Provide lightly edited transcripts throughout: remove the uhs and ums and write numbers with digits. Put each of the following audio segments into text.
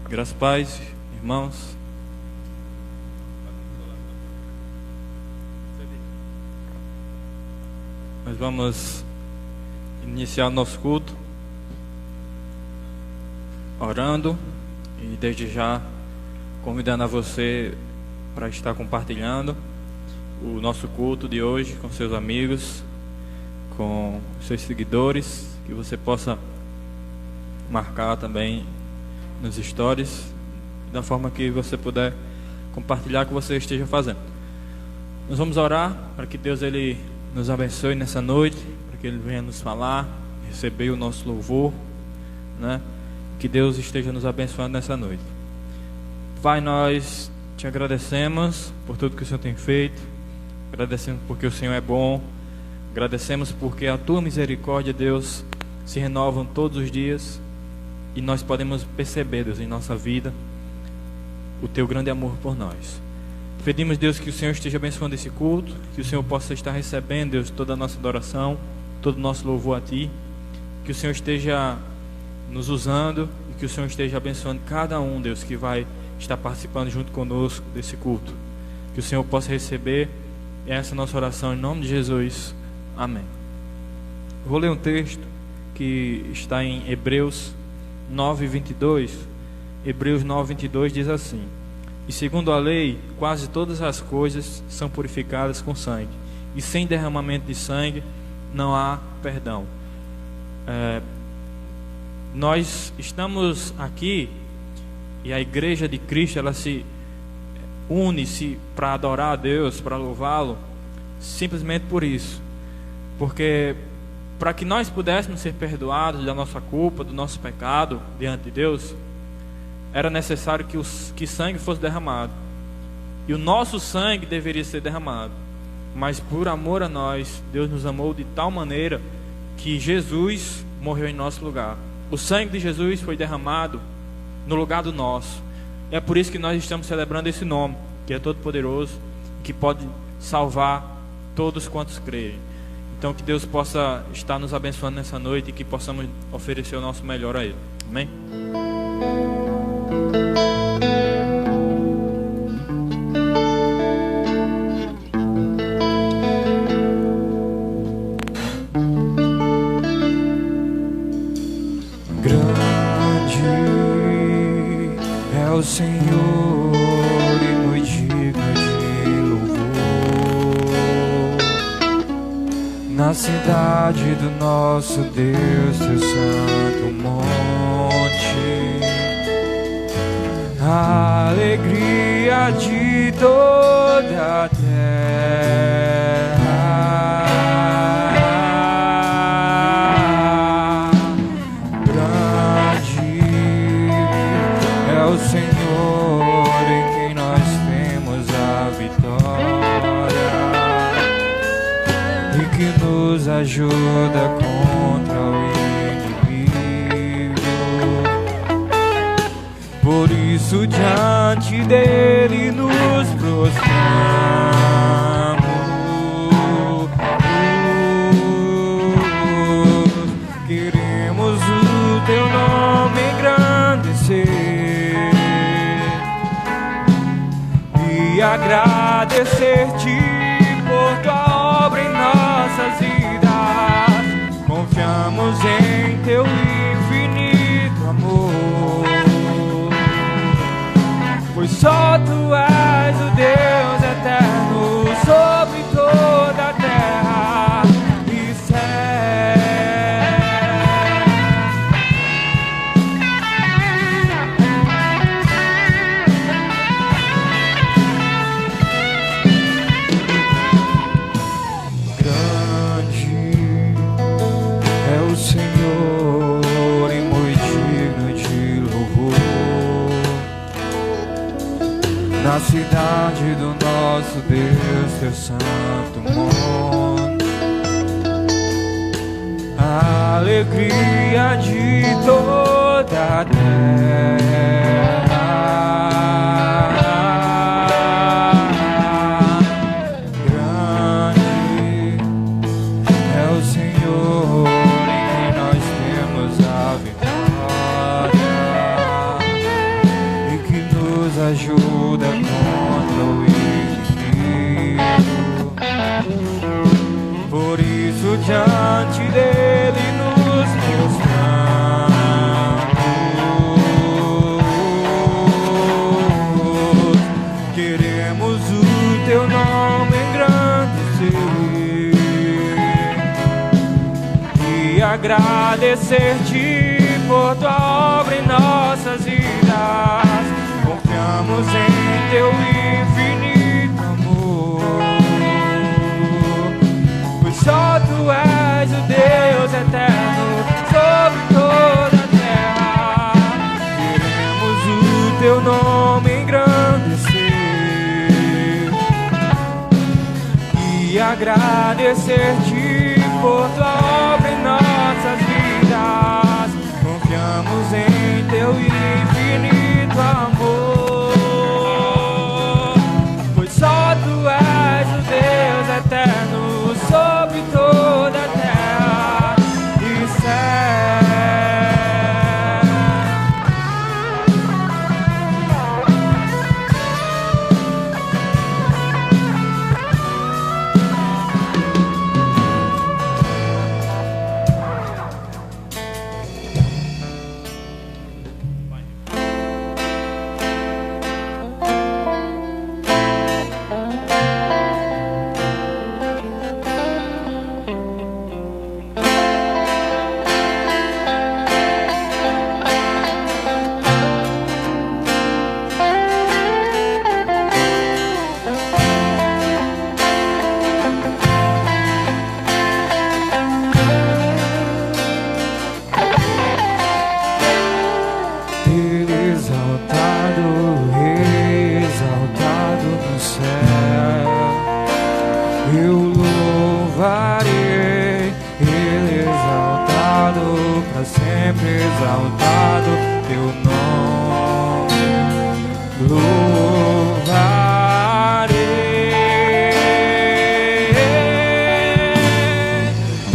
Graças a paz, irmãos. Nós vamos iniciar o nosso culto orando e desde já convidando a você para estar compartilhando o nosso culto de hoje com seus amigos, com seus seguidores, que você possa marcar também nos stories, da forma que você puder compartilhar o que você esteja fazendo. Nós vamos orar para que Deus ele nos abençoe nessa noite, para que Ele venha nos falar, receber o nosso louvor, né? Que Deus esteja nos abençoando nessa noite. Pai, nós te agradecemos por tudo que o Senhor tem feito, agradecemos porque o Senhor é bom, agradecemos porque a Tua misericórdia, Deus, se renovam todos os dias. E nós podemos perceber, Deus, em nossa vida, o Teu grande amor por nós. Pedimos, Deus, que o Senhor esteja abençoando esse culto, que o Senhor possa estar recebendo, Deus, toda a nossa adoração, todo o nosso louvor a Ti, que o Senhor esteja nos usando e que o Senhor esteja abençoando cada um, Deus, que vai estar participando junto conosco desse culto. Que o Senhor possa receber essa nossa oração em nome de Jesus. Amém. Eu vou ler um texto que está em Hebreus 9:22. Hebreus 9:22 diz assim: e segundo a lei, quase todas as coisas são purificadas com sangue, e sem derramamento de sangue não há perdão. Nós estamos aqui e a igreja de Cristo, ela se une-se para adorar a Deus, para louvá-lo, simplesmente por isso, porque para que nós pudéssemos ser perdoados da nossa culpa, do nosso pecado diante de Deus, era necessário que sangue fosse derramado. E o nosso sangue deveria ser derramado. Mas por amor a nós, Deus nos amou de tal maneira que Jesus morreu em nosso lugar. O sangue de Jesus foi derramado no lugar do nosso. É por isso que nós estamos celebrando esse nome, que é todo-poderoso, que pode salvar todos quantos creem. Então que Deus possa estar nos abençoando nessa noite e que possamos oferecer o nosso melhor a Ele. Amém? Grande é o Senhor e muito digno de louvor na cidade do nosso Deus, teu santo monte, a alegria de toda a terra. Grande é o Senhor em quem nós temos a vitória e que nos ajuda contra o inimigo. Por isso diante dele nos prostramos, queremos o teu nome engrandecer e agradecer-te por tua obra em nossas vidas. Confiamos em teu infinito amor, pois só tu és o Deus eterno sobre toda a terra e céu. Grande é o Senhor e muito digno de louvor na cidade do nosso Deus, teu santo monte, a alegria de toda a terra. Grande é o Senhor em quem nós temos a vitória ajuda contra o inimigo. Por isso diante dele nos prostramos. Queremos o teu nome engrandecer e agradecer-te por tua obra em nossas vidas. Confiamos em teu infinito amor, pois só tu és o Deus eterno sobre toda a terra. Queremos o teu nome engrandecer e agradecer-te por tua obra em nossas vidas. Confiamos em teu infinito amor, pois só tu és o Deus eterno sobre toda a terra e céu. Exaltado teu nome, louvarei.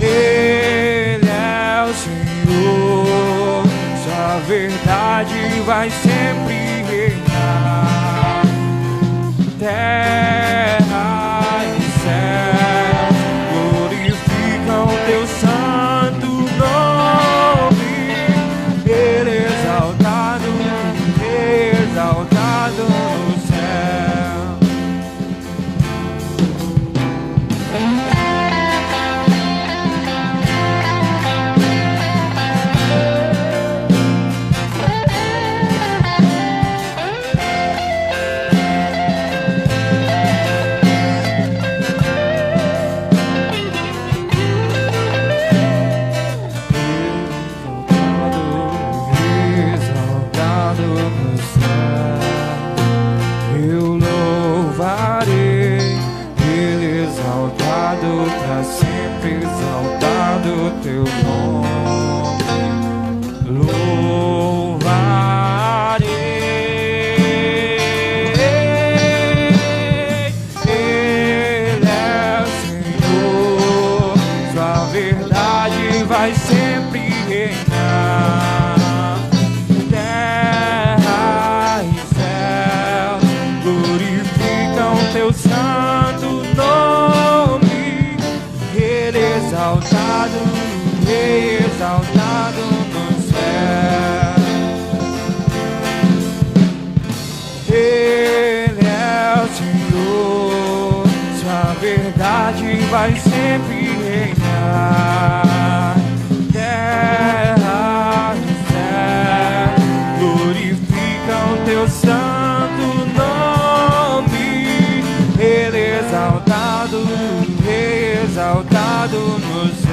Ele é o Senhor, sua verdade vai sempre reinar. Terra e céus glorificam teu santo nome. Exaltado no céu. Pra sempre exaltado teu nome, louvarei. Ele é o Senhor, sua verdade vai sempre reinar. Terra e céu glorificam teu santo nome. Exaltado, exaltado no céu. Ele é o Senhor, sua verdade vai sempre reinar. Terra e céu glorificam teu santo nome. Ele é exaltado, exaltado no céu.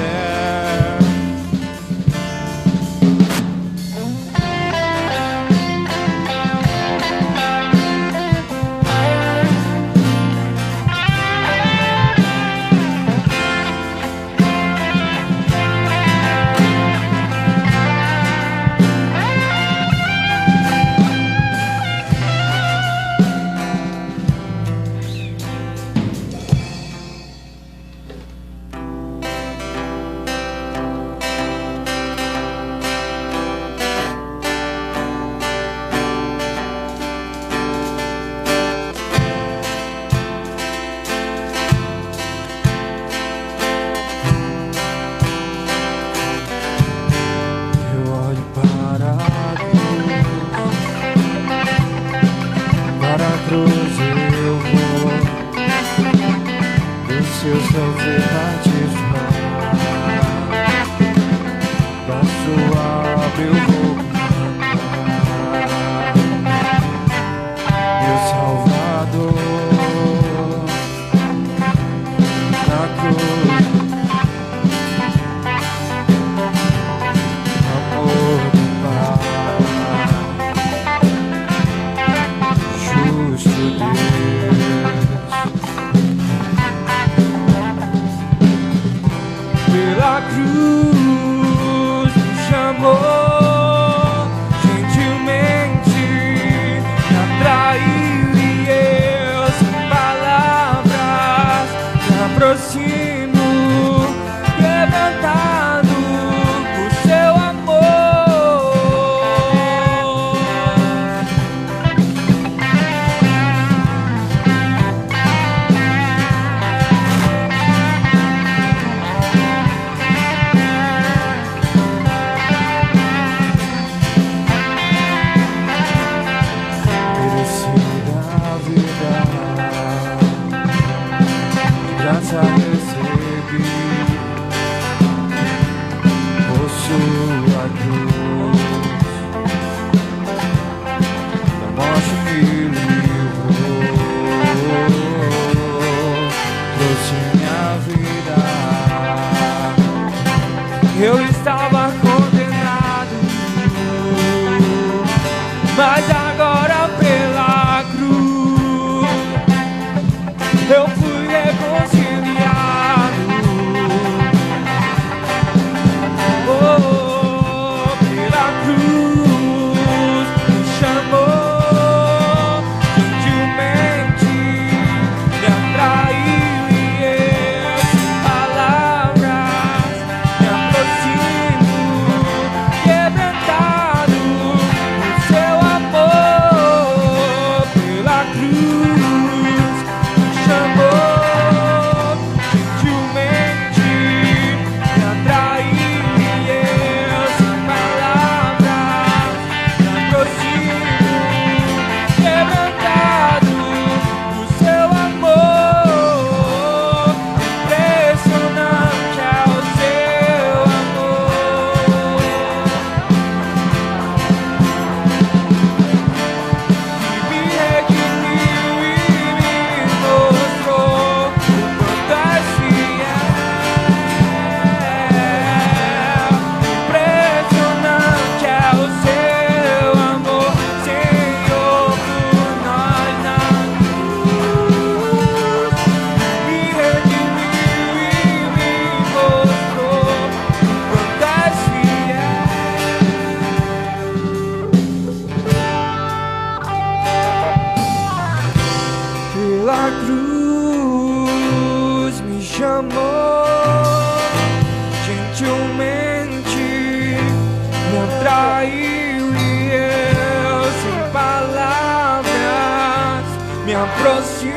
aproximo,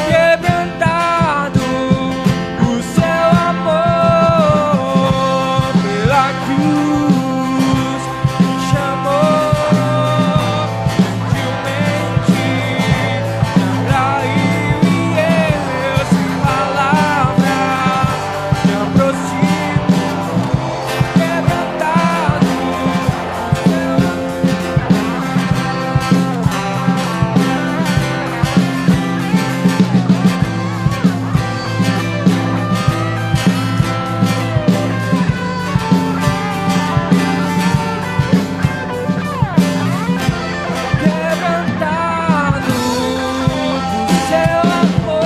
quebrantado, o seu amor pela cruz me chamou, gentilmente me atraiu e eu sem palavras me aproximo, quebrantado. Quebrantado por seu amor.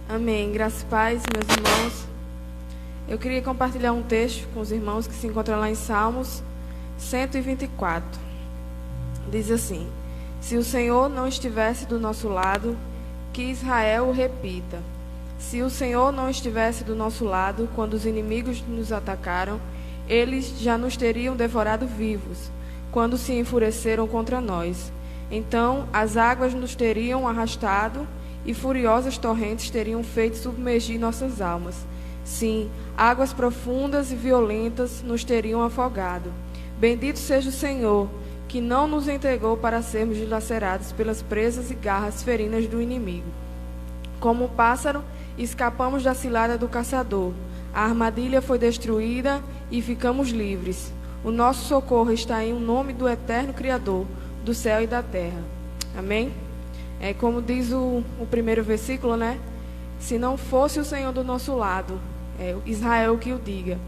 Amém. Graças e paz, meus irmãos. Eu queria compartilhar um texto com os irmãos que se encontra lá em Salmos 124. Diz assim: se o Senhor não estivesse do nosso lado, que Israel o repita. Se o Senhor não estivesse do nosso lado, quando os inimigos nos atacaram, eles já nos teriam devorado vivos, quando se enfureceram contra nós. Então as águas nos teriam arrastado, e furiosas torrentes teriam feito submergir nossas almas. Sim, águas profundas e violentas nos teriam afogado. Bendito seja o Senhor, que não nos entregou para sermos dilacerados pelas presas e garras ferinas do inimigo. Como um pássaro, escapamos da cilada do caçador. A armadilha foi destruída e ficamos livres. O nosso socorro está em o nome do eterno Criador do céu e da terra. Amém? É como diz o primeiro versículo, né? Se não fosse o Senhor do nosso lado, Israel que o diga.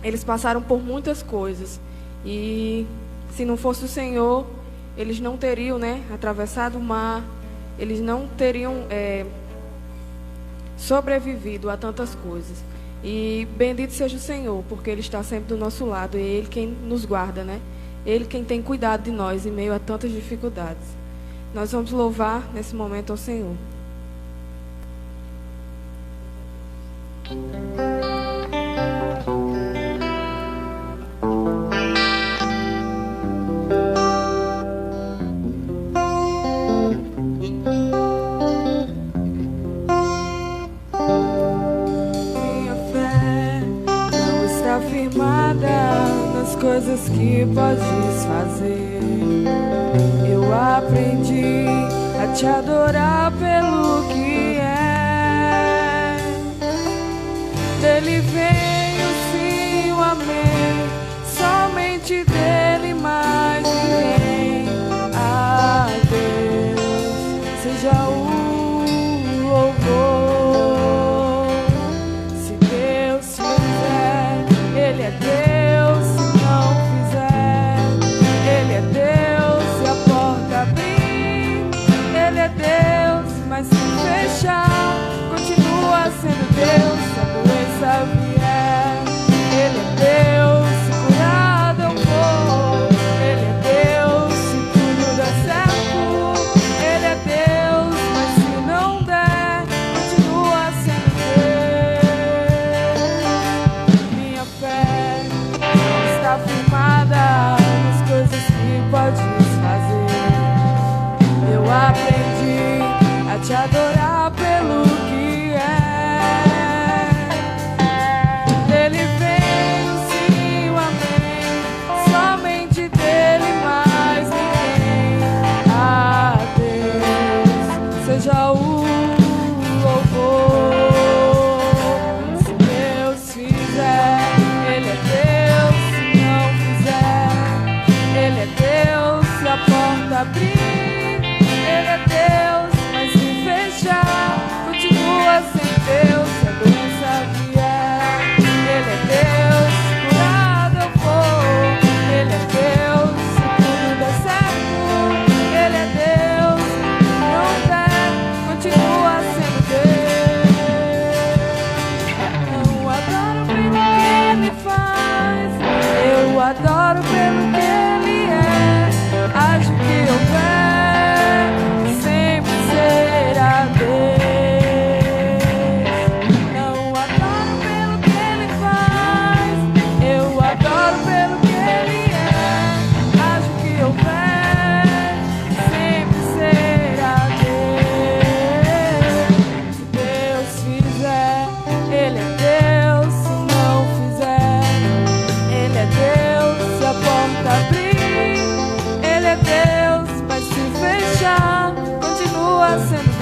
Eles passaram por muitas coisas. E se não fosse o Senhor, eles não teriam, né, atravessado o mar. Eles não teriam sobrevivido a tantas coisas. E bendito seja o Senhor, porque Ele está sempre do nosso lado. É Ele quem nos guarda, né? Ele quem tem cuidado de nós em meio a tantas dificuldades. Nós vamos louvar nesse momento ao Senhor. Minha fé não está firmada nas coisas que podes fazer. Eu aprendi a te adorar pelo que é. Dele vem o sim, o amém, somente dele mais ninguém. A Deus seja o louvor. Se Deus fizer, Ele é Deus. Se não fizer, Ele é Deus. Se a porta abrir, Ele é Deus.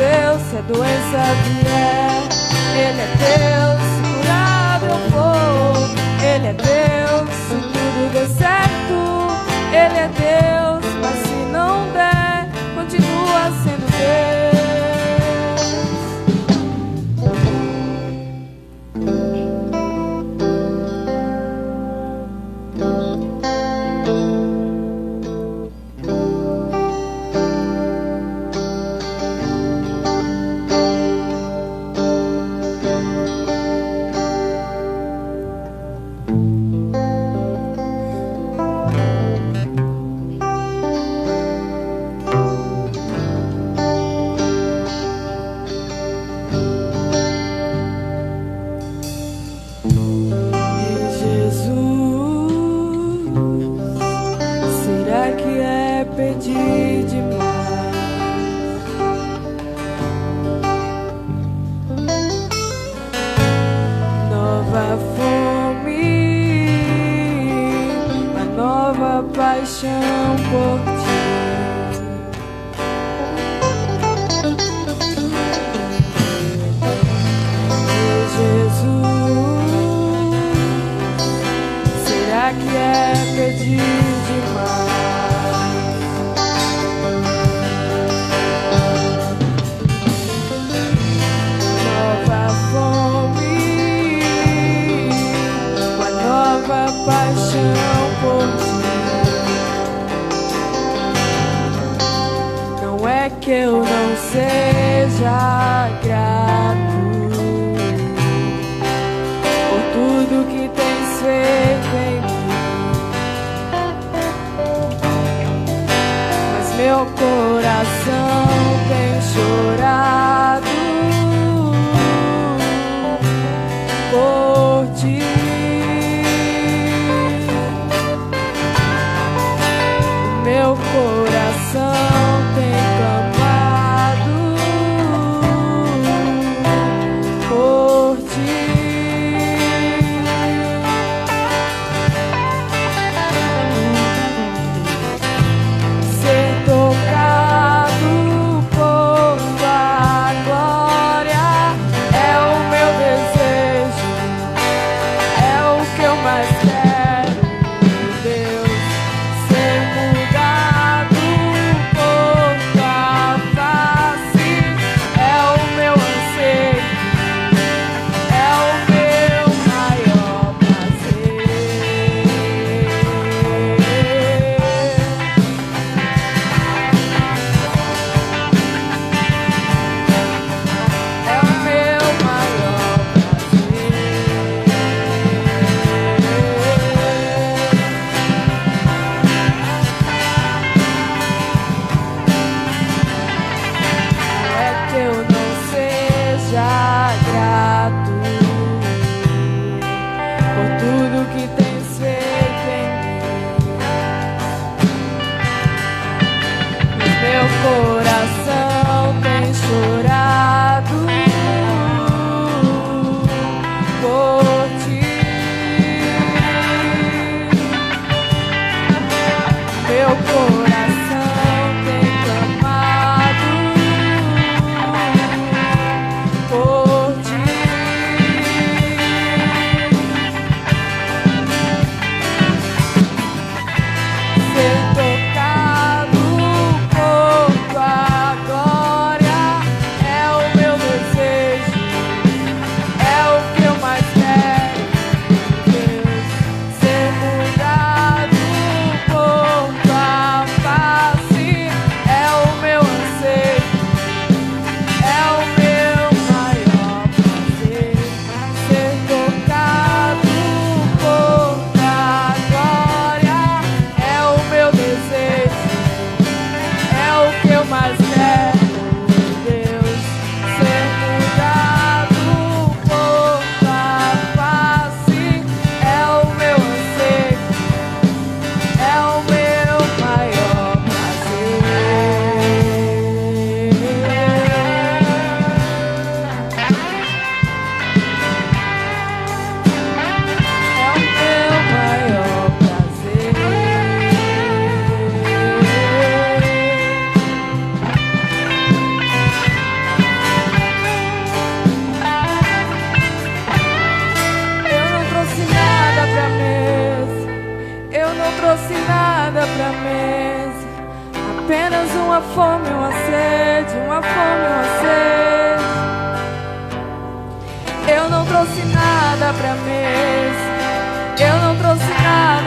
Deus, se a doença vier. Ele é Deus, se curado eu vou. Ele é Deus, se tudo der certo. Ele é Deus, mas se não der, continua sendo Deus.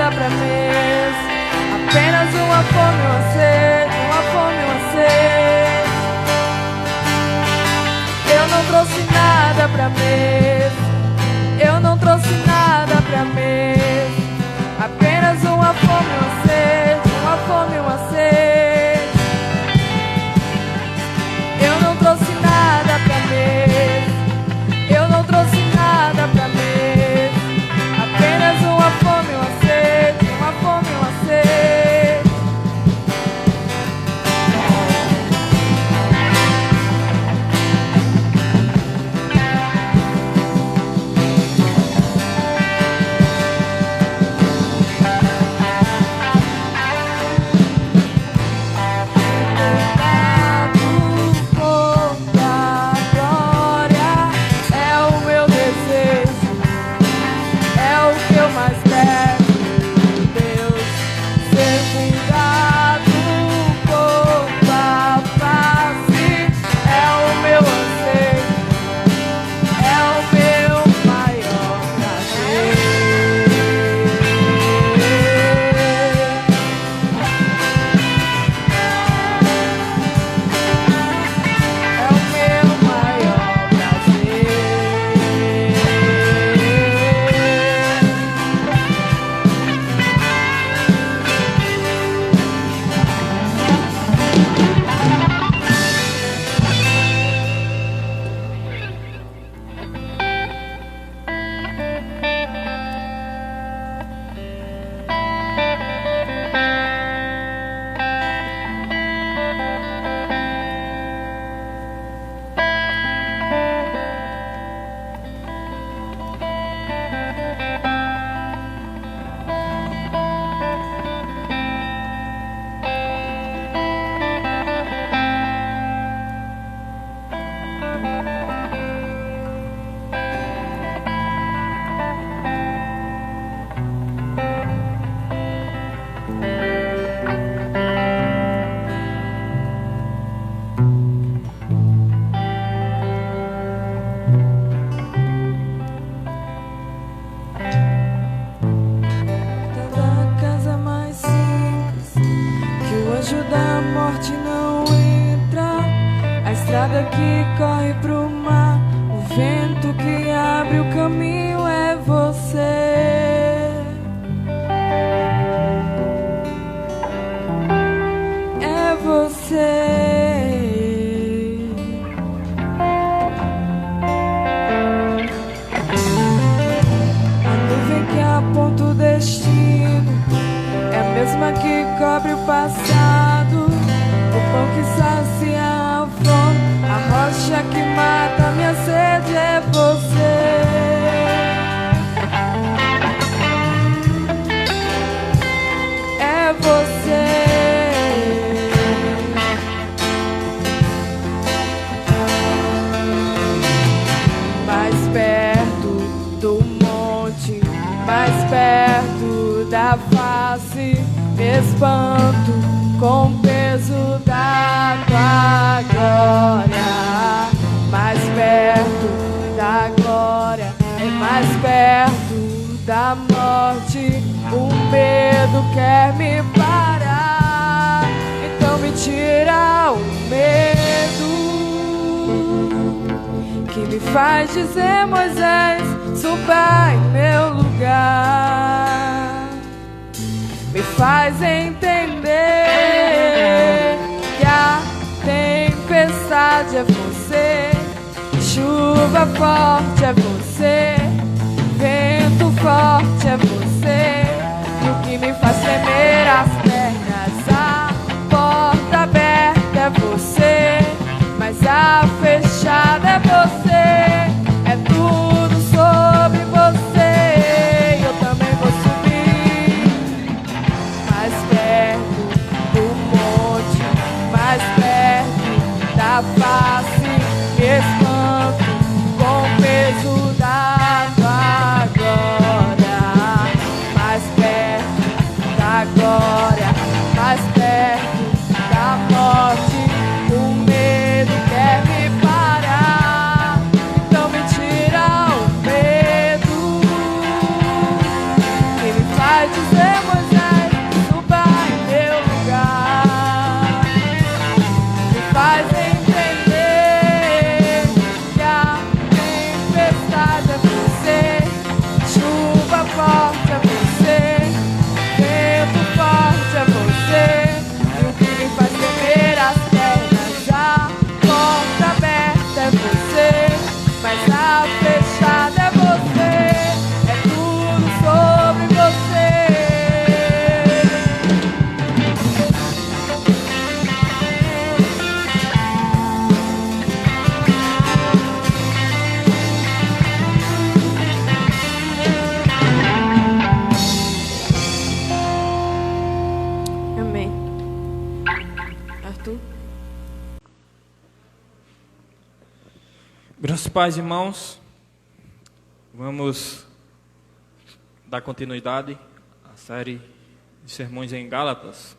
nada pra mês, apenas uma fome, uma sede, uma fome, uma sede. Eu não trouxe nada pra mês, eu não trouxe nada pra mês, apenas uma fome, uma sede, uma fome, uma sede. Eu não trouxe nada pra mês, eu não trouxe nada pra mês, apenas uma fome, uma sede, uma fome, uma sede. Que corre pro mar, o vento que abre o caminho é você. É você. A nuvem que aponta o destino é a mesma que cobre o passado, o pão que sacia a fome, a rocha que mata minha sede é você. É você. Mais perto do monte, mais perto da face, me espanto com o peso da tua glória. Mais perto da glória, é mais perto da morte. O medo quer me parar, então me tira o medo que me faz dizer: Moisés, suba em meu lugar. Me faz entender que a tempestade é você, chuva forte é você, vento forte é você, e o que me faz tremer as pernas, a porta aberta é você, mas a fechada é você, é tudo sobre você. Eu também vou subir mais perto do monte, mais perto da face, me espanto com o peso da mas a fechada é você, é tudo sobre você. Amém. Arthur? Graças pais, irmãos, vamos dar continuidade à série de sermões em Gálatas.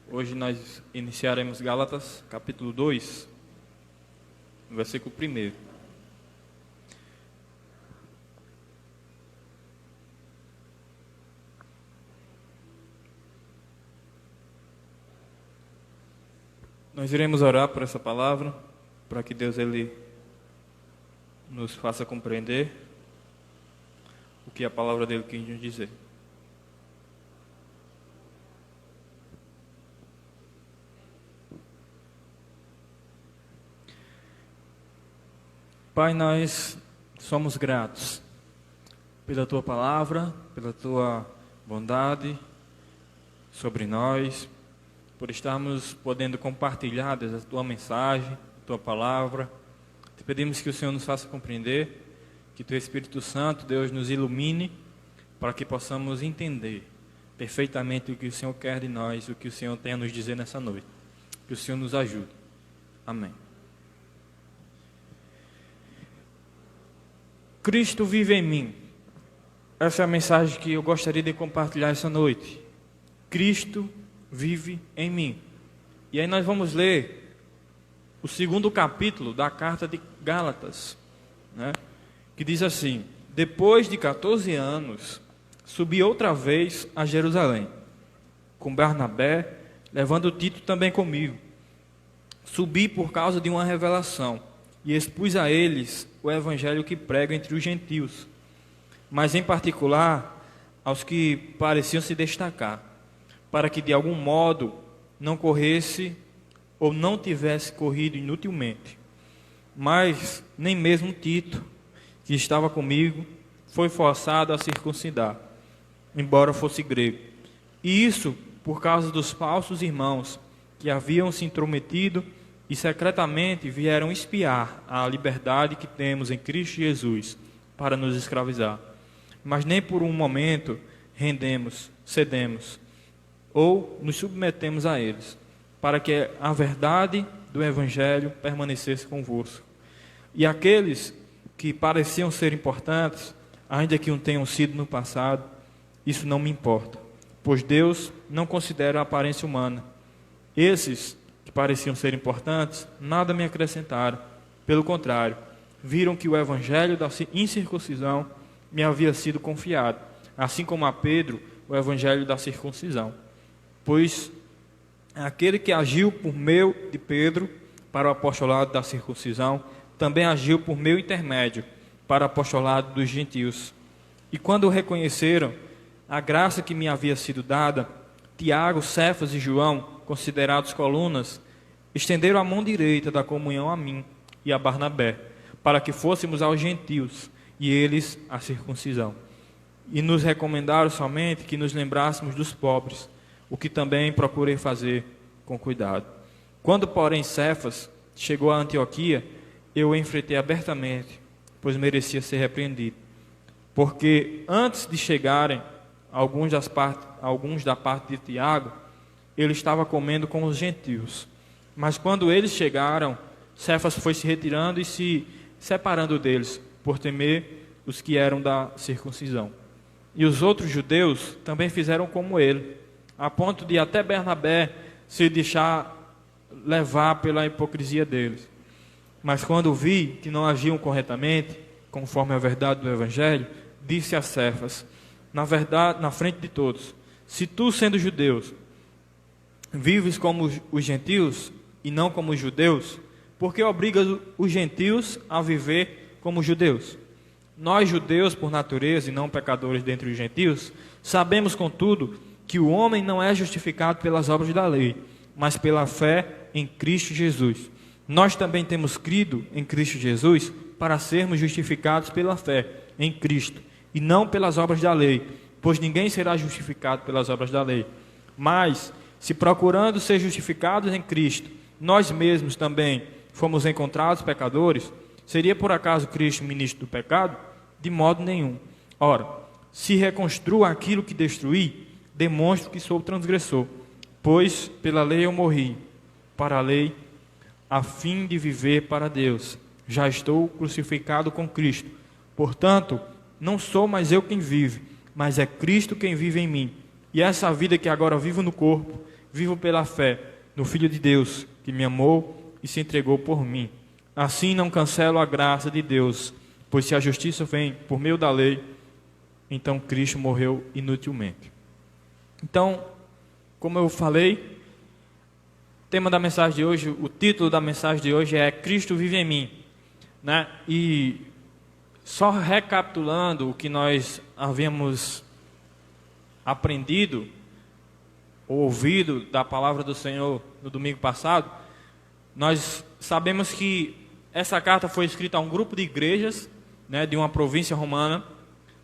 Hoje nós iniciaremos Gálatas, capítulo 2, versículo 1. Nós iremos orar por essa palavra, para que Deus ele nos faça compreender o que a palavra dele quis nos dizer. Pai, nós somos gratos pela tua palavra, pela tua bondade sobre nós, por estarmos podendo compartilhar a tua mensagem, a tua palavra. Te pedimos que o Senhor nos faça compreender, que teu Espírito Santo, Deus, nos ilumine, para que possamos entender perfeitamente o que o Senhor quer de nós, o que o Senhor tem a nos dizer nessa noite. Que o Senhor nos ajude. Amém. Cristo vive em mim. Essa é a mensagem que eu gostaria de compartilhar essa noite. Cristo vive em mim. E aí nós vamos ler o 2º capítulo da carta de Gálatas, né? Que diz assim: depois de 14 anos, subi outra vez a Jerusalém, com Barnabé, levando Tito também comigo. Subi por causa de uma revelação, e expus a eles o evangelho que prego entre os gentios, mas em particular aos que pareciam se destacar, para que de algum modo não corresse ou não tivesse corrido inutilmente. Mas nem mesmo Tito, que estava comigo, foi forçado a circuncidar, embora fosse grego. E isso por causa dos falsos irmãos que haviam se intrometido e secretamente vieram espiar a liberdade que temos em Cristo Jesus para nos escravizar. Mas nem por um momento cedemos ou nos submetemos a eles, para que a verdade do Evangelho permanecesse convosco. E aqueles que pareciam ser importantes, ainda que o tenham sido no passado, isso não me importa, pois Deus não considera a aparência humana. Esses que pareciam ser importantes, nada me acrescentaram. Pelo contrário, viram que o Evangelho da incircuncisão me havia sido confiado, assim como a Pedro o Evangelho da circuncisão. Pois aquele que agiu por meio de Pedro para o apostolado da circuncisão, também agiu por meu intermédio para o apostolado dos gentios. E quando reconheceram a graça que me havia sido dada, Tiago, Cefas e João, considerados colunas, estenderam a mão direita da comunhão a mim e a Barnabé, para que fôssemos aos gentios, e eles à circuncisão. E nos recomendaram somente que nos lembrássemos dos pobres, o que também procurei fazer com cuidado. Quando, porém, Cefas chegou a Antioquia, eu o enfrentei abertamente, pois merecia ser repreendido. Porque antes de chegarem alguns da parte de Tiago, ele estava comendo com os gentios. Mas quando eles chegaram, Cefas foi se retirando e se separando deles, por temer os que eram da circuncisão. E os outros judeus também fizeram como ele, a ponto de até Barnabé se deixar levar pela hipocrisia deles. Mas quando vi que não agiam corretamente, conforme a verdade do Evangelho, disse a Cefas, na verdade, na frente de todos: se tu, sendo judeus, vives como os gentios e não como os judeus, por que obrigas os gentios a viver como judeus? Nós, judeus por natureza e não pecadores dentre os gentios, sabemos, contudo, que o homem não é justificado pelas obras da lei, mas pela fé em Cristo Jesus. Nós também temos crido em Cristo Jesus para sermos justificados pela fé em Cristo, e não pelas obras da lei, pois ninguém será justificado pelas obras da lei. Mas, se procurando ser justificados em Cristo, nós mesmos também fomos encontrados pecadores, seria por acaso Cristo ministro do pecado? De modo nenhum. Ora, se reconstruo aquilo que destruí, demonstro que sou transgressor, pois pela lei eu morri, para a lei, a fim de viver para Deus. Já estou crucificado com Cristo. Portanto, não sou mais eu quem vive, mas é Cristo quem vive em mim. E essa vida que agora vivo no corpo, vivo pela fé no Filho de Deus, que me amou e se entregou por mim. Assim não cancelo a graça de Deus, pois se a justiça vem por meio da lei, então Cristo morreu inutilmente. Então, como eu falei, o tema da mensagem de hoje, o título da mensagem de hoje é Cristo vive em mim, né? E só recapitulando o que nós havíamos aprendido ou ouvido da palavra do Senhor no domingo passado, nós sabemos que essa carta foi escrita a um grupo de igrejas, né, de uma província romana,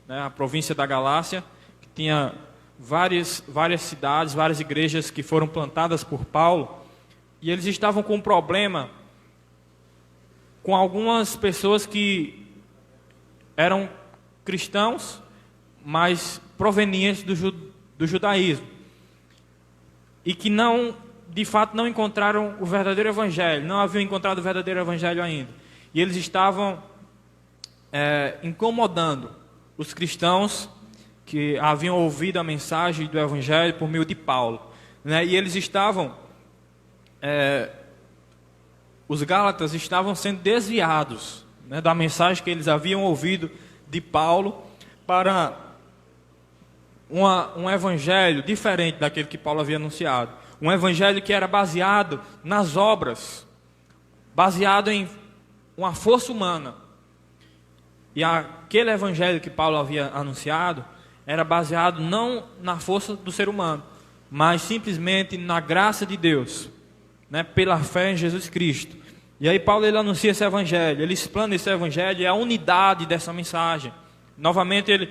né, a província da Galácia, que tinha várias cidades, várias igrejas que foram plantadas por Paulo, e eles estavam com um problema com algumas pessoas que eram cristãos, mas provenientes do judaísmo, e que de fato não encontraram o verdadeiro evangelho, não haviam encontrado o verdadeiro evangelho ainda, e eles estavam incomodando os cristãos que haviam ouvido a mensagem do evangelho por meio de Paulo, né? E eles estavam os gálatas estavam sendo desviados, né, da mensagem que eles haviam ouvido de Paulo para um evangelho diferente daquele que Paulo havia anunciado. Um evangelho que era baseado nas obras, baseado em uma força humana. E aquele evangelho que Paulo havia anunciado era baseado não na força do ser humano, mas simplesmente na graça de Deus, né, pela fé em Jesus Cristo. E aí Paulo ele anuncia esse evangelho, ele explana esse evangelho e a unidade dessa mensagem. Novamente ele,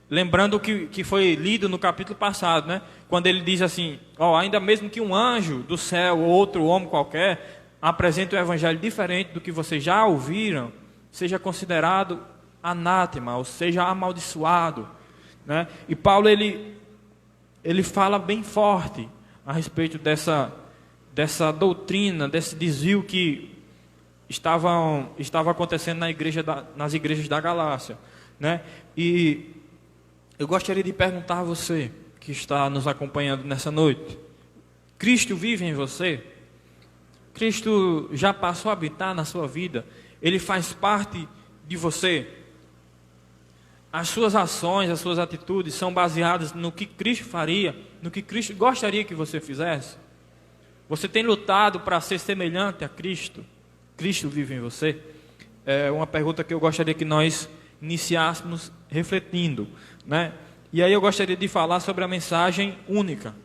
lembrando o que foi lido no capítulo passado, né, quando ele diz assim, ainda mesmo que um anjo do céu ou outro homem qualquer apresente um evangelho diferente do que vocês já ouviram, seja considerado anátema, ou seja amaldiçoado, né? E Paulo ele fala bem forte a respeito dessa doutrina, desse desvio que estava acontecendo nas igrejas da Galácia, né? E eu gostaria de perguntar a você que está nos acompanhando nessa noite: Cristo vive em você? Cristo já passou a habitar na sua vida? Ele faz parte de você? As suas ações, as suas atitudes são baseadas no que Cristo faria, no que Cristo gostaria que você fizesse? Você tem lutado para ser semelhante a Cristo? Cristo vive em você? É uma pergunta que eu gostaria que nós iniciássemos refletindo, né? E aí eu gostaria de falar sobre a mensagem única.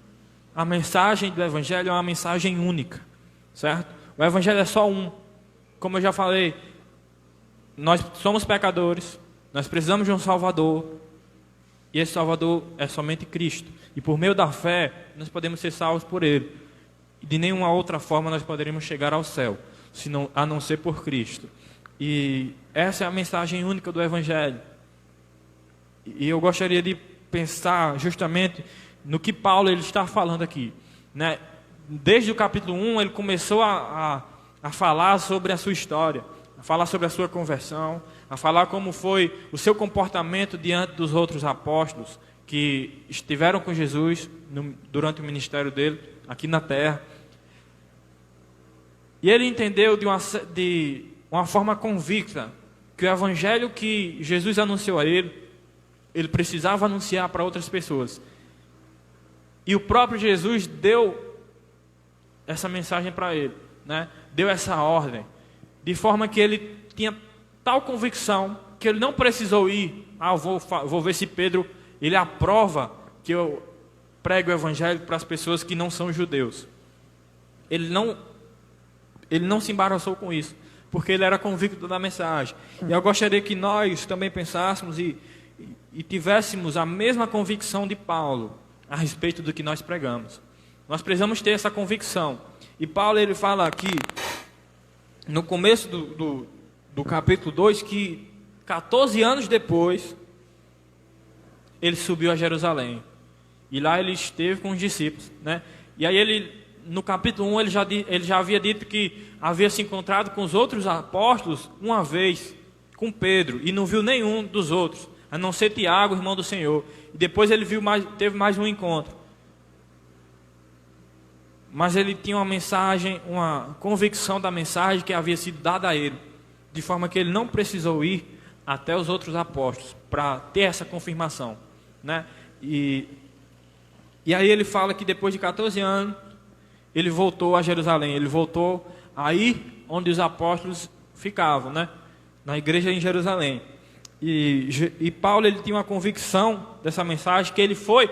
A mensagem do Evangelho é uma mensagem única, certo? O Evangelho é só um. Como eu já falei, nós somos pecadores, nós precisamos de um Salvador, e esse Salvador é somente Cristo. E por meio da fé, nós podemos ser salvos por Ele. E de nenhuma outra forma nós poderíamos chegar ao céu, a não ser por Cristo. E essa é a mensagem única do Evangelho. E eu gostaria de pensar justamente no que Paulo ele está falando aqui, né? Desde o capítulo 1 ele começou a falar sobre a sua história, a falar sobre a sua conversão, a falar como foi o seu comportamento diante dos outros apóstolos que estiveram com Jesus durante o ministério dele aqui na terra. E ele entendeu de uma forma convicta que o evangelho que Jesus anunciou a ele precisava anunciar para outras pessoas. E o próprio Jesus deu essa mensagem para ele, né? Deu essa ordem, de forma que ele tinha tal convicção que ele não precisou ir, vou ver se Pedro ele aprova que eu prego o evangelho para as pessoas que não são judeus. Ele não se embaraçou com isso, porque ele era convicto da mensagem. E eu gostaria que nós também pensássemos e tivéssemos a mesma convicção de Paulo a respeito do que nós pregamos. Nós precisamos ter essa convicção. E Paulo, ele fala aqui, no começo do capítulo 2, que 14 anos depois, ele subiu a Jerusalém. E lá ele esteve com os discípulos, né? E aí ele, no capítulo 1, ele já havia dito que havia se encontrado com os outros apóstolos uma vez, com Pedro, e não viu nenhum dos outros, a não ser Tiago, irmão do Senhor. E depois ele teve mais um encontro. Mas ele tinha uma mensagem, uma convicção da mensagem que havia sido dada a ele, de forma que ele não precisou ir até os outros apóstolos para ter essa confirmação, né? E aí ele fala que depois de 14 anos, ele voltou a Jerusalém, ele voltou aí onde os apóstolos ficavam, né? Na igreja em Jerusalém. E Paulo, ele tinha uma convicção dessa mensagem, que ele foi,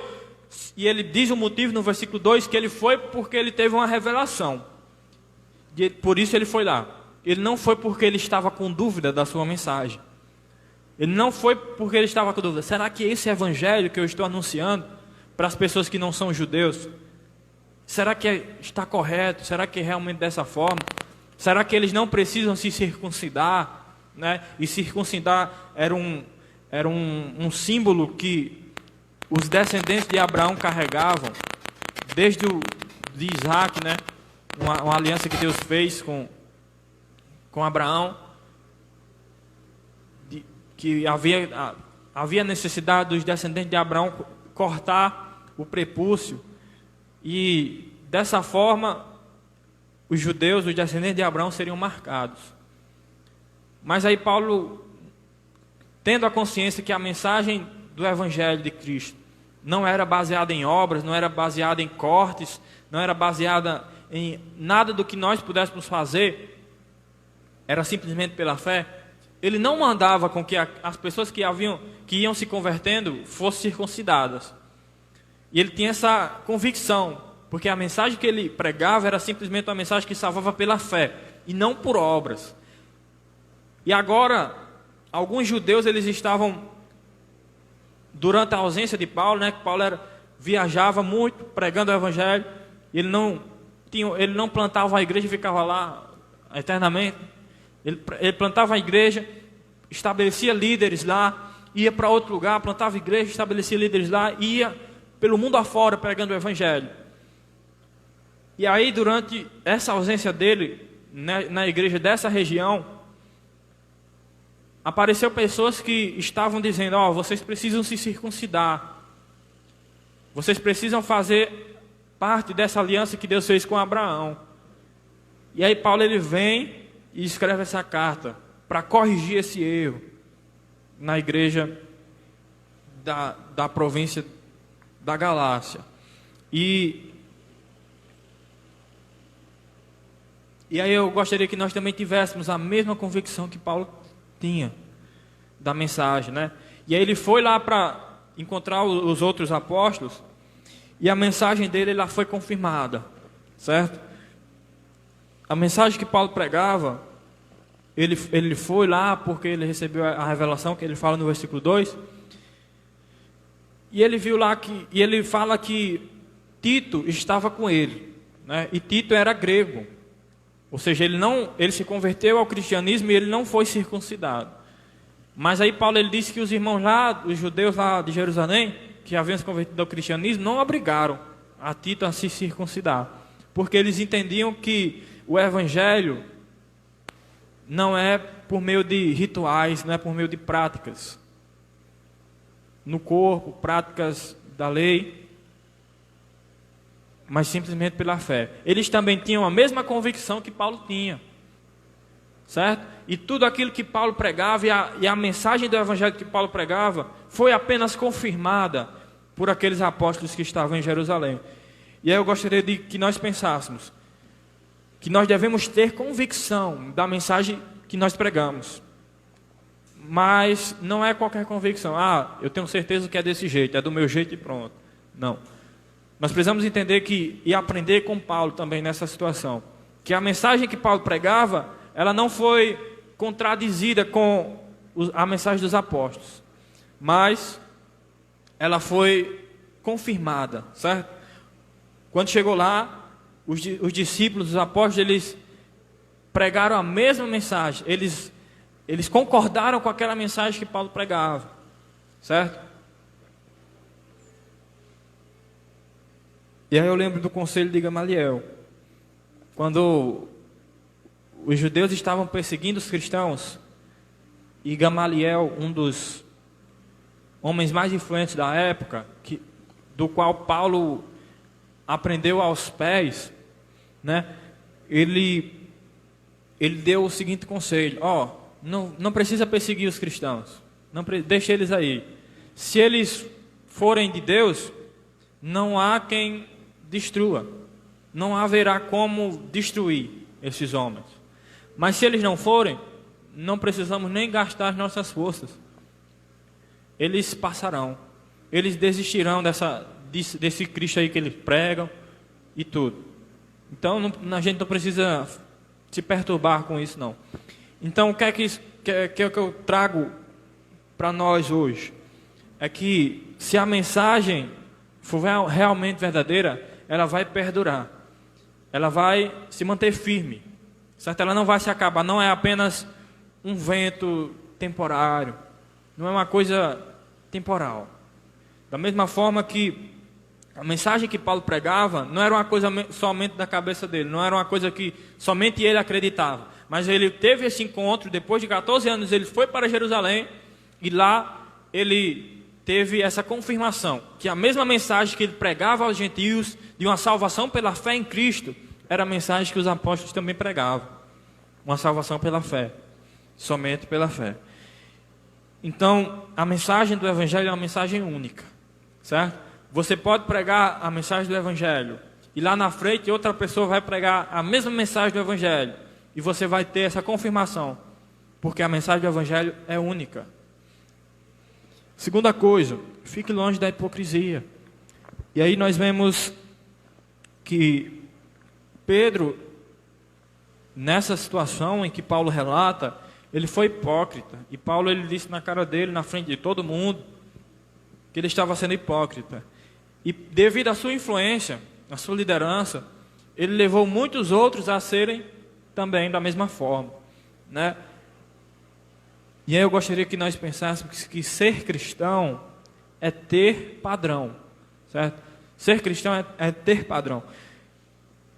e ele diz o motivo no versículo 2, que ele foi porque ele teve uma revelação. Por isso ele foi lá. Ele não foi porque ele estava com dúvida da sua mensagem. Ele não foi porque ele estava com dúvida. Será que esse evangelho que eu estou anunciando para as pessoas que não são judeus, será que está correto? Será que é realmente dessa forma? Será que eles não precisam se circuncidar, né? E circuncidar era um símbolo que os descendentes de Abraão carregavam desde de Isaac, né? Uma aliança que Deus fez com Abraão, que havia necessidade dos descendentes de Abraão cortar o prepúcio, e dessa forma os judeus, os descendentes de Abraão, seriam marcados. Mas aí Paulo, tendo a consciência que a mensagem do Evangelho de Cristo não era baseada em obras, não era baseada em cortes, não era baseada em nada do que nós pudéssemos fazer, era simplesmente pela fé, ele não mandava com que as pessoas que iam se convertendo fossem circuncidadas. E ele tinha essa convicção, porque a mensagem que ele pregava era simplesmente uma mensagem que salvava pela fé, e não por obras. E agora, alguns judeus, eles estavam, durante a ausência de Paulo, né, que Paulo viajava muito, pregando o Evangelho, e ele não plantava a igreja e ficava lá eternamente. Ele plantava a igreja, estabelecia líderes lá, ia para outro lugar, plantava a igreja, estabelecia líderes lá, e ia pelo mundo afora pregando o Evangelho. E aí, durante essa ausência dele, né, na igreja dessa região, apareceu pessoas que estavam dizendo: vocês precisam se circuncidar, vocês precisam fazer parte dessa aliança que Deus fez com Abraão. E aí Paulo, ele vem e escreve essa carta para corrigir esse erro na igreja da província da Galácia. E aí eu gostaria que nós também tivéssemos a mesma convicção que Paulo tinha da mensagem, né? E aí ele foi lá para encontrar os outros apóstolos, e a mensagem dele lá foi confirmada, certo? A mensagem que Paulo pregava, ele foi lá porque ele recebeu a revelação que ele fala no versículo 2, e ele viu lá e ele fala que Tito estava com ele, né? E Tito era grego, ou seja, ele se converteu ao cristianismo e ele não foi circuncidado. Mas aí Paulo, ele disse que os irmãos lá, os judeus lá de Jerusalém, que haviam se convertido ao cristianismo, não obrigaram a Tito a se circuncidar, porque eles entendiam que o Evangelho não é por meio de rituais, não é por meio de práticas no corpo, práticas da lei, mas simplesmente pela fé. Eles também tinham a mesma convicção que Paulo tinha, certo? E tudo aquilo que Paulo pregava e a mensagem do Evangelho que Paulo pregava foi apenas confirmada por aqueles apóstolos que estavam em Jerusalém. E aí eu gostaria de que nós pensássemos que nós devemos ter convicção da mensagem que nós pregamos, mas não é qualquer convicção. Eu tenho certeza que é desse jeito, é do meu jeito e pronto. Não. Nós precisamos entender e aprender com Paulo também nessa situação, que a mensagem que Paulo pregava ela não foi contradizida com a mensagem dos apóstolos, mas ela foi confirmada, certo? Quando chegou lá, os discípulos, os apóstolos, eles pregaram a mesma mensagem, eles concordaram com aquela mensagem que Paulo pregava, certo? E aí eu lembro do conselho de Gamaliel, quando os judeus estavam perseguindo os cristãos, e Gamaliel, um dos homens mais influentes da época, do qual Paulo aprendeu aos pés, né? Ele deu o seguinte conselho: não precisa perseguir os cristãos, deixa eles aí. Se eles forem de Deus, não há quem destrua, não haverá como destruir esses homens. Mas se eles não forem, não precisamos nem gastar as nossas forças. Eles passarão, eles desistirão desse Cristo aí que eles pregam e tudo. Então a gente não precisa se perturbar com isso, não. Então o que é que eu trago para nós hoje? É que se a mensagem for realmente verdadeira, ela vai perdurar, ela vai se manter firme, certo? Ela não vai se acabar, não é apenas um vento temporário, não é uma coisa temporal. Da mesma forma que a mensagem que Paulo pregava não era uma coisa somente da cabeça dele, não era uma coisa que somente ele acreditava, mas ele teve esse encontro, depois de 14 anos ele foi para Jerusalém, e lá ele teve essa confirmação, que a mesma mensagem que ele pregava aos gentios, de uma salvação pela fé em Cristo, era a mensagem que os apóstolos também pregavam, uma salvação pela fé, somente pela fé. Então, a mensagem do Evangelho é uma mensagem única, certo? Você pode pregar a mensagem do Evangelho, e lá na frente outra pessoa vai pregar a mesma mensagem do Evangelho, e você vai ter essa confirmação, porque a mensagem do Evangelho é única. Segunda coisa, fique longe da hipocrisia. E aí nós vemos que Pedro, nessa situação em que Paulo relata, ele foi hipócrita. E Paulo ele disse na cara dele, na frente de todo mundo, que ele estava sendo hipócrita. E devido à sua influência, à sua liderança, ele levou muitos outros a serem também da mesma forma, né? E aí eu gostaria que nós pensássemos que ser cristão é ter padrão, certo? Ser cristão é ter padrão.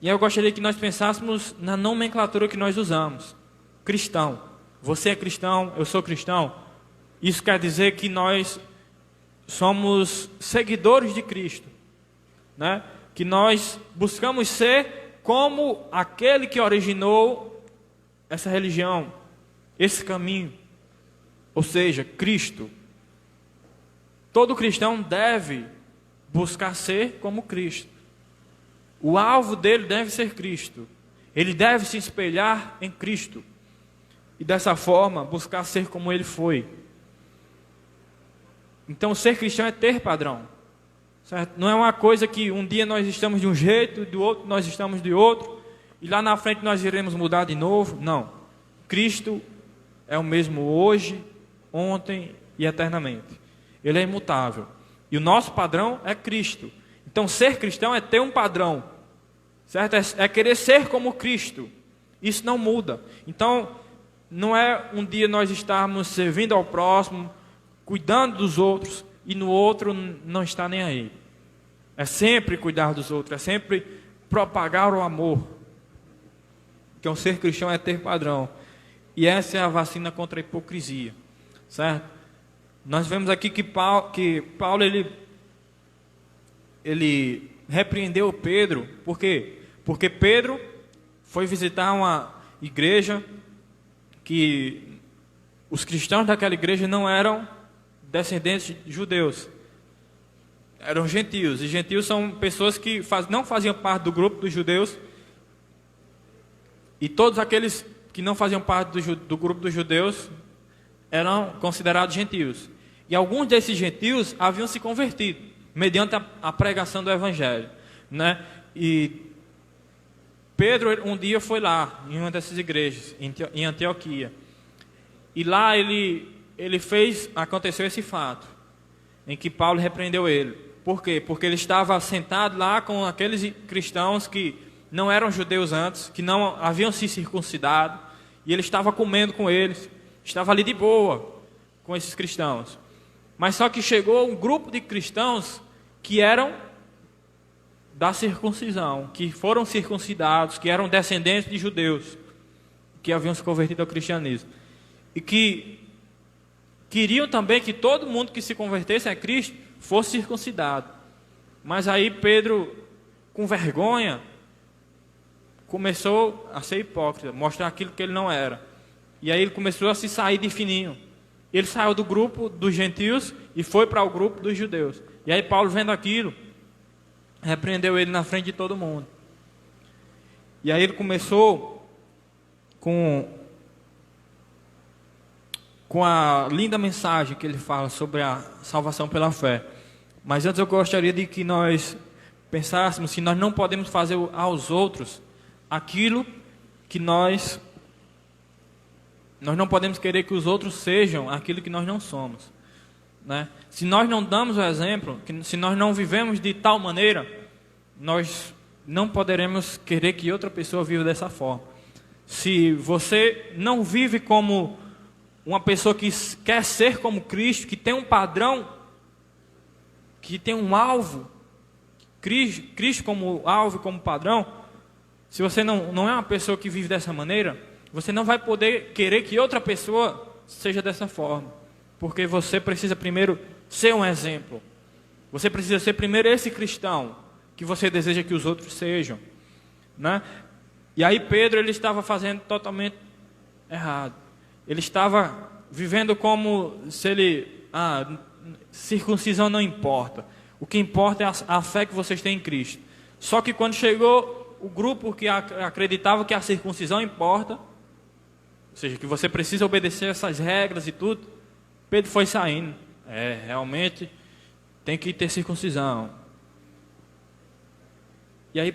E aí eu gostaria que nós pensássemos na nomenclatura que nós usamos. Cristão. Você é cristão, eu sou cristão. Isso quer dizer que nós somos seguidores de Cristo, né? Que nós buscamos ser como aquele que originou essa religião, esse caminho. Ou seja, Cristo. Todo cristão deve buscar ser como Cristo. O alvo dele deve ser Cristo. Ele deve se espelhar em Cristo. E dessa forma, buscar ser como ele foi. Então, ser cristão é ter padrão, certo? Não é uma coisa que um dia nós estamos de um jeito, do outro nós estamos de outro, e lá na frente nós iremos mudar de novo. Não. Cristo é o mesmo hoje, ontem e eternamente. Ele é imutável. E o nosso padrão é Cristo. Então, ser cristão é ter um padrão, certo? É querer ser como Cristo. Isso não muda. Então, não é um dia nós estarmos servindo ao próximo, cuidando dos outros, e no outro não está nem aí. É sempre cuidar dos outros, é sempre propagar o amor. Então, ser cristão é ter padrão. E essa é a vacina contra a hipocrisia, certo? Nós vemos aqui que Paulo ele repreendeu Pedro. Por quê? Porque Pedro foi visitar uma igreja que os cristãos daquela igreja não eram descendentes de judeus, eram gentios. E gentios são pessoas que não faziam parte do grupo dos judeus. E todos aqueles que não faziam parte do grupo dos judeus eram considerados gentios. E alguns desses gentios haviam se convertido mediante a pregação do Evangelho, né? E Pedro um dia foi lá, em uma dessas igrejas, em Antioquia. E lá aconteceu esse fato, em que Paulo repreendeu ele. Por quê? Porque ele estava sentado lá com aqueles cristãos que não eram judeus antes, que não haviam se circuncidado, e ele estava comendo com eles, estava ali de boa com esses cristãos. Mas só que chegou um grupo de cristãos que eram da circuncisão, que foram circuncidados, que eram descendentes de judeus, que haviam se convertido ao cristianismo, e que queriam também que todo mundo que se convertesse a Cristo fosse circuncidado. Mas aí Pedro, com vergonha, começou a ser hipócrita, mostrar aquilo que ele não era. E aí ele começou a se sair de fininho. Ele saiu do grupo dos gentios e foi para o grupo dos judeus. E aí Paulo, vendo aquilo, repreendeu ele na frente de todo mundo. E aí ele começou com a linda mensagem que ele fala sobre a salvação pela fé. Mas antes eu gostaria de que nós pensássemos se nós não podemos fazer aos outros aquilo que nós não podemos querer que os outros sejam aquilo que nós não somos, né? Se nós não damos o exemplo, se nós não vivemos de tal maneira, nós não poderemos querer que outra pessoa viva dessa forma. Se você não vive como uma pessoa que quer ser como Cristo, que tem um padrão, que tem um alvo, Cristo como alvo e como padrão, se você não é uma pessoa que vive dessa maneira, você não vai poder querer que outra pessoa seja dessa forma. Porque você precisa primeiro ser um exemplo. Você precisa ser primeiro esse cristão que você deseja que os outros sejam, né? E aí Pedro, ele estava fazendo totalmente errado. Ele estava vivendo como se circuncisão não importa. O que importa é a fé que vocês têm em Cristo. Só que quando chegou o grupo que acreditava que a circuncisão importa, ou seja, que você precisa obedecer essas regras e tudo, Pedro foi saindo. Realmente tem que ter circuncisão. E aí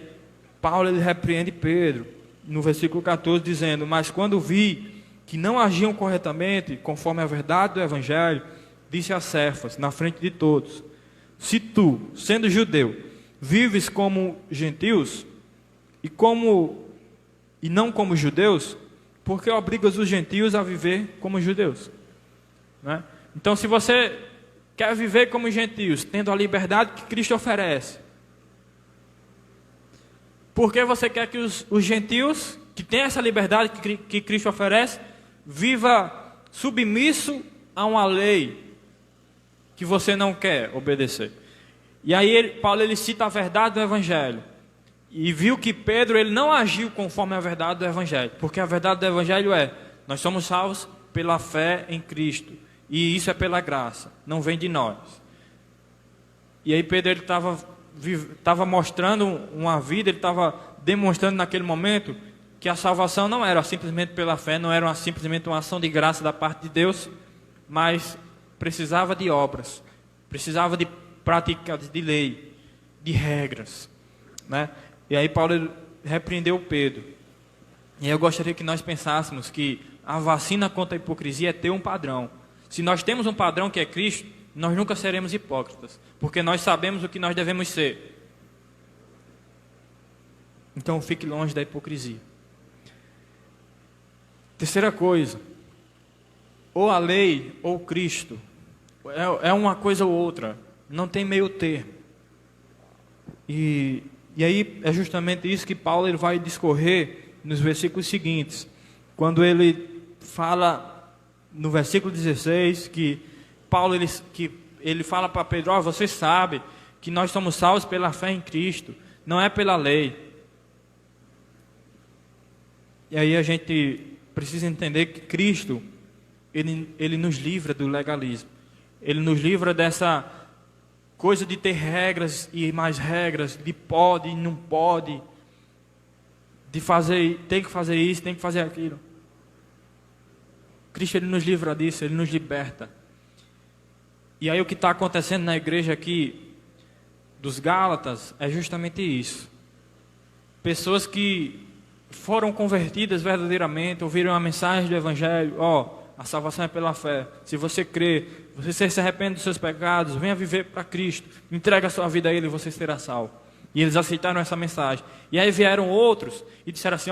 Paulo, ele repreende Pedro no versículo 14, dizendo: mas quando vi que não agiam corretamente conforme a verdade do evangelho, disse a Cefas na frente de todos: se tu, sendo judeu, vives como gentios e não como judeus, por que obrigas os gentios a viver como judeus? Né? Então, se você quer viver como gentios, tendo a liberdade que Cristo oferece, por que você quer que os gentios, que têm essa liberdade que Cristo oferece, viva submisso a uma lei que você não quer obedecer? E aí Paulo, ele cita a verdade do evangelho. E viu que Pedro, ele não agiu conforme a verdade do evangelho. Porque a verdade do evangelho nós somos salvos pela fé em Cristo. E isso é pela graça, não vem de nós. E aí Pedro, ele estava mostrando uma vida, ele estava demonstrando naquele momento que a salvação não era simplesmente pela fé, não era simplesmente uma ação de graça da parte de Deus, mas precisava de obras, precisava de práticas de lei, de regras, né? E aí Paulo repreendeu Pedro. E eu gostaria que nós pensássemos que a vacina contra a hipocrisia é ter um padrão. Se nós temos um padrão que é Cristo, nós nunca seremos hipócritas, porque nós sabemos o que nós devemos ser. Então fique longe da hipocrisia. Terceira coisa, ou a lei ou Cristo. É uma coisa ou outra, não tem meio termo. E aí é justamente isso que Paulo, ele vai discorrer nos versículos seguintes, quando ele fala no versículo 16 que Paulo, ele fala para Pedro: você sabe que nós somos salvos pela fé em Cristo, não é pela lei. E aí a gente precisa entender que Cristo, ele nos livra do legalismo. Ele nos livra dessa coisa de ter regras e mais regras, de pode e não pode, de fazer, tem que fazer isso, tem que fazer aquilo. Cristo, ele nos livra disso, ele nos liberta. E aí o que está acontecendo na igreja aqui dos Gálatas é justamente isso. Pessoas que foram convertidas verdadeiramente, ouviram a mensagem do Evangelho, a salvação é pela fé. Se você crê, você se arrepende dos seus pecados, venha viver para Cristo, entrega a sua vida a Ele e você será salvo. E eles aceitaram essa mensagem. E aí vieram outros e disseram assim,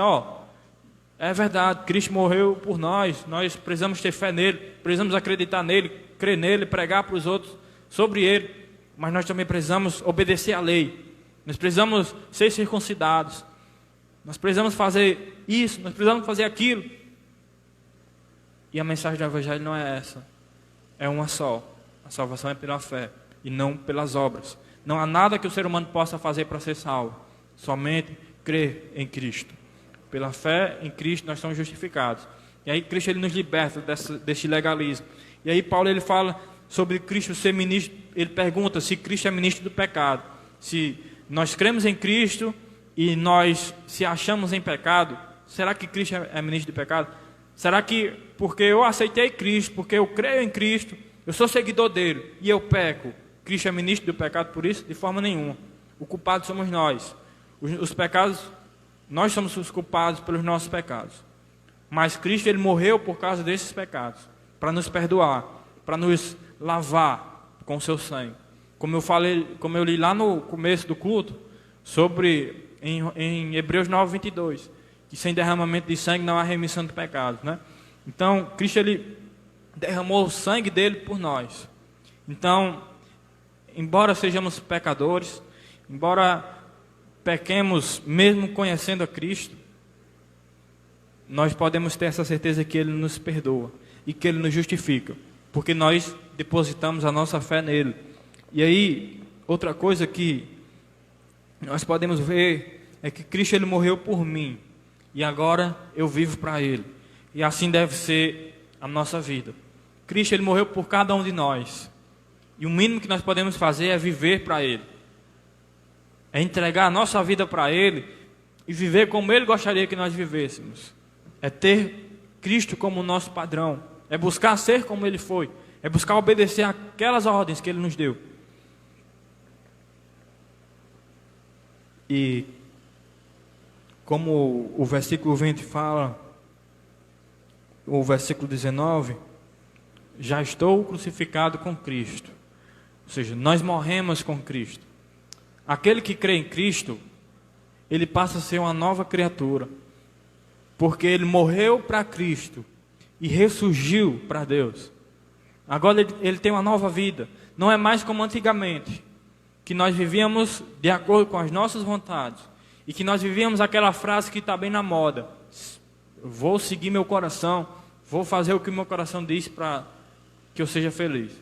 é verdade, Cristo morreu por nós precisamos ter fé nele, precisamos acreditar nele, crer nele, pregar para os outros sobre ele, mas nós também precisamos obedecer à lei, nós precisamos ser circuncidados, nós precisamos fazer isso, nós precisamos fazer aquilo. E a mensagem do Evangelho não é essa, é uma só: a salvação é pela fé e não pelas obras. Não há nada que o ser humano possa fazer para ser salvo, somente crer em Cristo. Pela fé em Cristo nós somos justificados. E aí Cristo ele nos liberta desse legalismo. E aí Paulo ele fala sobre Cristo ser ministro, ele pergunta se Cristo é ministro do pecado. Se nós cremos em Cristo e nós se achamos em pecado, será que Cristo é ministro do pecado? Será que porque eu aceitei Cristo, porque eu creio em Cristo, eu sou seguidor dele e eu peco, Cristo é ministro do pecado por isso? De forma nenhuma. O culpado somos nós. Os pecados, nós somos os culpados pelos nossos pecados. Mas Cristo ele morreu por causa desses pecados, para nos perdoar, para nos lavar com o seu sangue. Como eu li lá no começo do culto, em Hebreus 9:22, que sem derramamento de sangue não há remissão de pecados, né? Então, Cristo ele derramou o sangue dele por nós. Então, embora sejamos pecadores, embora pequemos mesmo conhecendo a Cristo, nós podemos ter essa certeza que Ele nos perdoa e que Ele nos justifica, porque nós depositamos a nossa fé nele. E aí, outra coisa que nós podemos ver é que Cristo ele morreu por mim e agora eu vivo para Ele. E assim deve ser a nossa vida. Cristo ele morreu por cada um de nós. E o mínimo que nós podemos fazer é viver para Ele. É entregar a nossa vida para Ele e viver como Ele gostaria que nós vivêssemos. É ter Cristo como nosso padrão. É buscar ser como Ele foi. É buscar obedecer aquelas ordens que Ele nos deu. E como o versículo 20 fala, o versículo 19, já estou crucificado com Cristo. Ou seja, nós morremos com Cristo. Aquele que crê em Cristo, ele passa a ser uma nova criatura, porque ele morreu para Cristo e ressurgiu para Deus. Agora ele tem uma nova vida. Não é mais como antigamente, que nós vivíamos de acordo com as nossas vontades e que nós vivíamos aquela frase que está bem na moda: vou seguir meu coração, vou fazer o que meu coração diz para que eu seja feliz.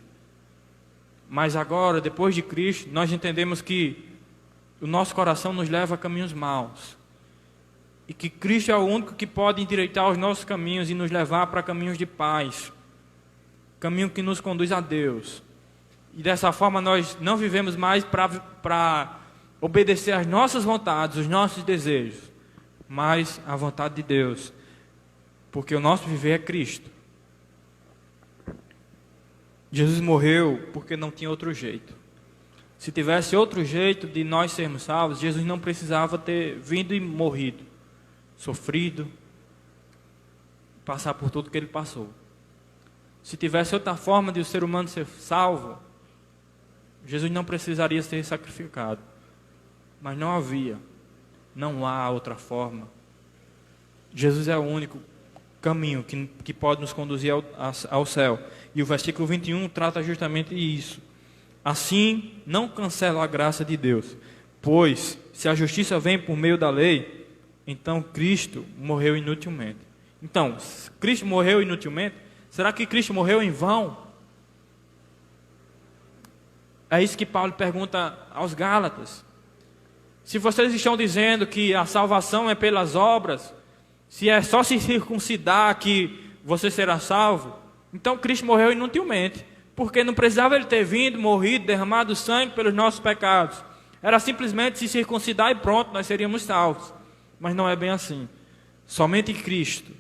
Mas agora, depois de Cristo, nós entendemos que o nosso coração nos leva a caminhos maus. E que Cristo é o único que pode endireitar os nossos caminhos e nos levar para caminhos de paz. Caminho que nos conduz a Deus. E dessa forma nós não vivemos mais para obedecer às nossas vontades, os nossos desejos, mas à vontade de Deus. Porque o nosso viver é Cristo. Jesus morreu porque não tinha outro jeito. Se tivesse outro jeito de nós sermos salvos, Jesus não precisava ter vindo e morrido, sofrido, passar por tudo que ele passou. Se tivesse outra forma de o ser humano ser salvo, Jesus não precisaria ser sacrificado. Mas não havia, não há outra forma. Jesus é o único caminho que pode nos conduzir ao céu. E o versículo 21 trata justamente isso. Assim, não cancela a graça de Deus, pois se a justiça vem por meio da lei, então Cristo morreu inutilmente. Então, Cristo morreu inutilmente? Será que Cristo morreu em vão? É isso que Paulo pergunta aos Gálatas. Se vocês estão dizendo que a salvação é pelas obras, se é só se circuncidar que você será salvo, então Cristo morreu inutilmente, porque não precisava ele ter vindo, morrido, derramado sangue pelos nossos pecados. Era simplesmente se circuncidar e pronto, nós seríamos salvos. Mas não é bem assim. Somente em Cristo,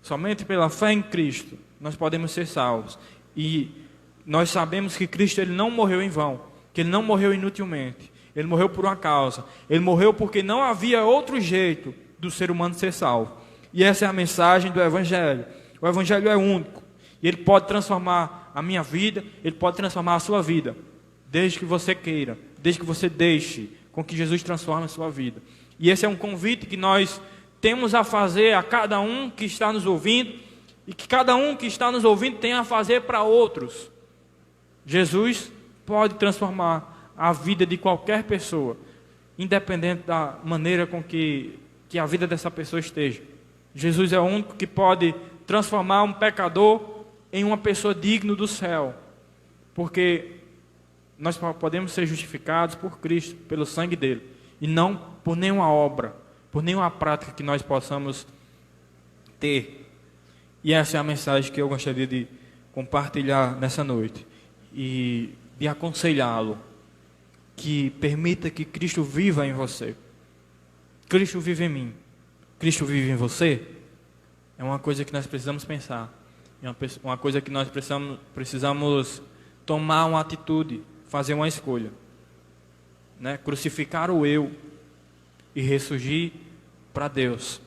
somente pela fé em Cristo, nós podemos ser salvos. E nós sabemos que Cristo ele não morreu em vão, que ele não morreu inutilmente. Ele morreu por uma causa. Ele morreu porque não havia outro jeito do ser humano ser salvo. E essa é a mensagem do Evangelho. O Evangelho é único. E ele pode transformar a minha vida, ele pode transformar a sua vida. Desde que você queira, desde que você deixe com que Jesus transforme a sua vida. E esse é um convite que nós temos a fazer a cada um que está nos ouvindo, e que cada um que está nos ouvindo tem a fazer para outros. Jesus pode transformar a vida de qualquer pessoa, independente da maneira com que a vida dessa pessoa esteja. Jesus é o único que pode transformar um pecador em uma pessoa digna do céu, porque nós podemos ser justificados por Cristo, pelo sangue dele, e não por nenhuma obra, por nenhuma prática que nós possamos ter. E essa é a mensagem que eu gostaria de compartilhar nessa noite, e de aconselhá-lo, que permita que Cristo viva em você. Cristo vive em mim, Cristo vive em você. É uma coisa que nós precisamos pensar, é uma coisa que nós precisamos tomar uma atitude, fazer uma escolha, né? Crucificar o eu e ressurgir para Deus.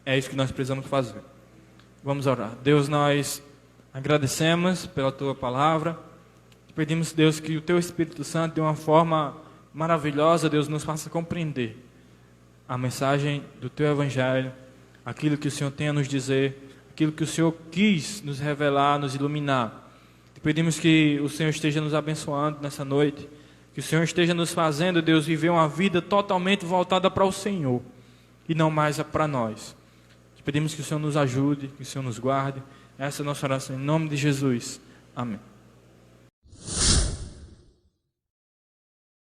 É isso que nós precisamos fazer. Vamos orar. Deus, nós agradecemos pela Tua palavra. Pedimos, Deus, que o Teu Espírito Santo, de uma forma maravilhosa, Deus, nos faça compreender a mensagem do Teu Evangelho, aquilo que o Senhor tem a nos dizer, aquilo que o Senhor quis nos revelar, nos iluminar. Pedimos que o Senhor esteja nos abençoando nessa noite, que o Senhor esteja nos fazendo, Deus, viver uma vida totalmente voltada para o Senhor e não mais para nós. Pedimos que o Senhor nos ajude, que o Senhor nos guarde. Essa é a nossa oração em nome de Jesus. Amém.